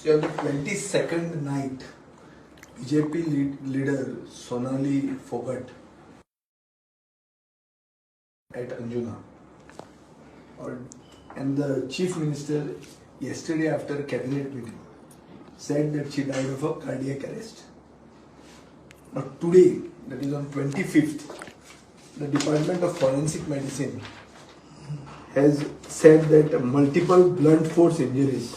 See, on the 22nd night, BJP leader Sonali Phogat at Anjuna, and the chief minister yesterday after a cabinet meeting said that she died of a cardiac arrest. Now today, that is on 25th, the Department of Forensic Medicine has said that multiple blunt force injuries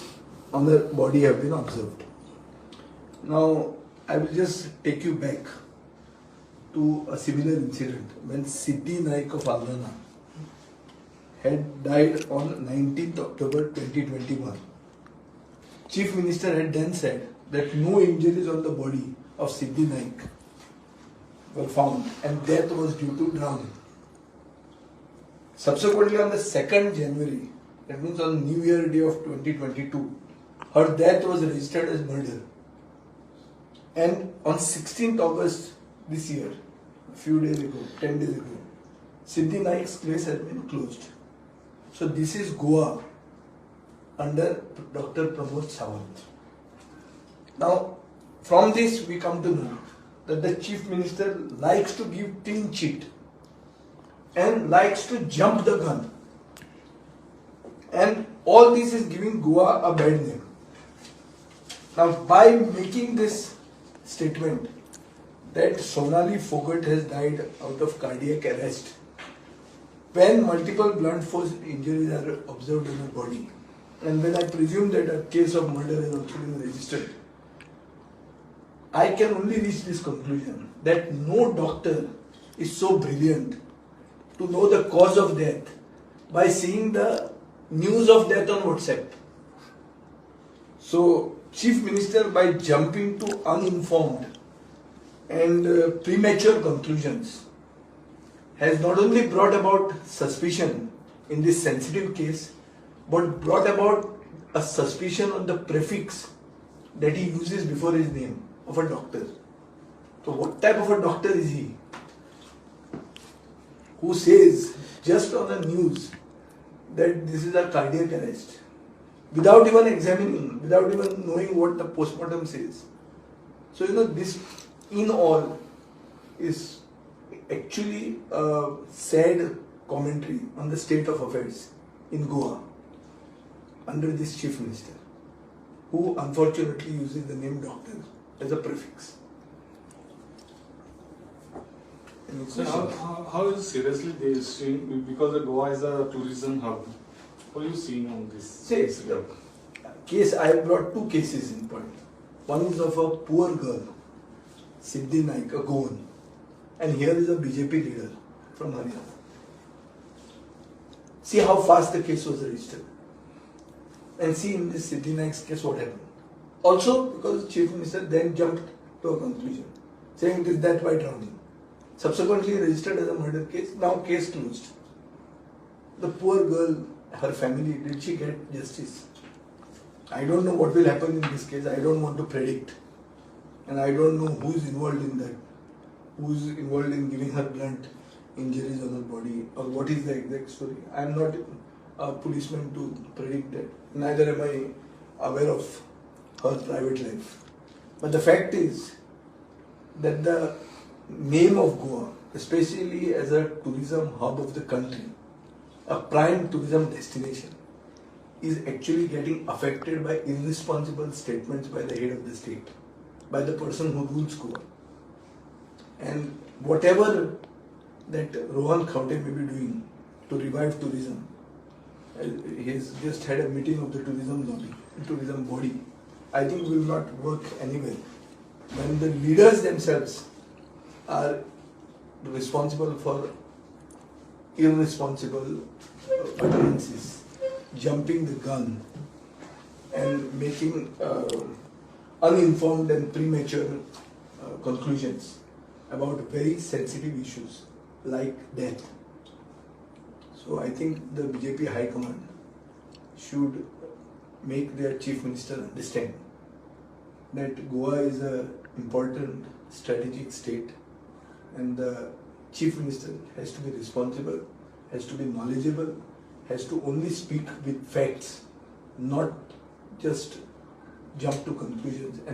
on the body have been observed. Now, I will just take you back to a similar incident when Siddhi Naik of Aldana had died on 19th October 2021. Chief Minister had then said that no injuries on the body of Siddhi Naik were found and death was due to drowning. Subsequently, on the 2nd January, that means on New Year Day of 2022, her death was registered as murder. And on 16th August this year, a few days ago, 10 days ago, Siddhi Naik's case has been closed. So this is Goa under Dr. Pramod Sawant. Now, from this we come to know that the Chief Minister likes to give clean cheat and likes to jump the gun. And all this is giving Goa a bad name. Now, by making this statement that Sonali Phogat has died out of cardiac arrest, when multiple blunt force injuries are observed in her body, and when I presume that a case of murder has also been registered, I can only reach this conclusion that no doctor is so brilliant to know the cause of death by seeing the news of death on WhatsApp. So, Chief Minister, by jumping to uninformed and premature conclusions, has not only brought about suspicion in this sensitive case, but brought about a suspicion on the prefix that he uses before his name of a doctor. So what type of a doctor is he? Who says just on the news that this is a cardiac arrest, without even examining, without even knowing what the postmortem says. So this in all is actually a sad commentary on the state of affairs in Goa under this Chief Minister, who unfortunately uses the name doctor as a prefix. So how is seriously they seeing, because Goa is a tourism hub? What are you seeing on this? See, the case, I have brought two cases in point. One is of a poor girl, Siddhi Naik, a Goan, and here is a BJP leader from Haryana. See how fast the case was registered. And see in this Siddhi Naik's case what happened. Also because the Chief Minister then jumped to a conclusion, saying it is death by drowning. Subsequently registered as a murder case, now case closed. The poor girl, her family, did she get justice? I don't know what will happen in this case. I don't want to predict. And I don't know who is involved in that. Who is involved in giving her blunt injuries on her body, or what is the exact story. I am not a policeman to predict that. Neither am I aware of her private life. But the fact is that the name of Goa, especially as a tourism hub of the country, a prime tourism destination, is actually getting affected by irresponsible statements by the head of the state, by the person who rules Goa. And whatever that Rohan Khawte may be doing to revive tourism, he has just had a meeting of the tourism body, I think will not work anywhere. When the leaders themselves are responsible for irresponsible utterances, jumping the gun and making uninformed and premature conclusions about very sensitive issues like death. So I think the BJP High Command should make their Chief Minister understand that Goa is an important strategic state and the Chief Minister has to be responsible, has to be knowledgeable, has to only speak with facts, not just jump to conclusions and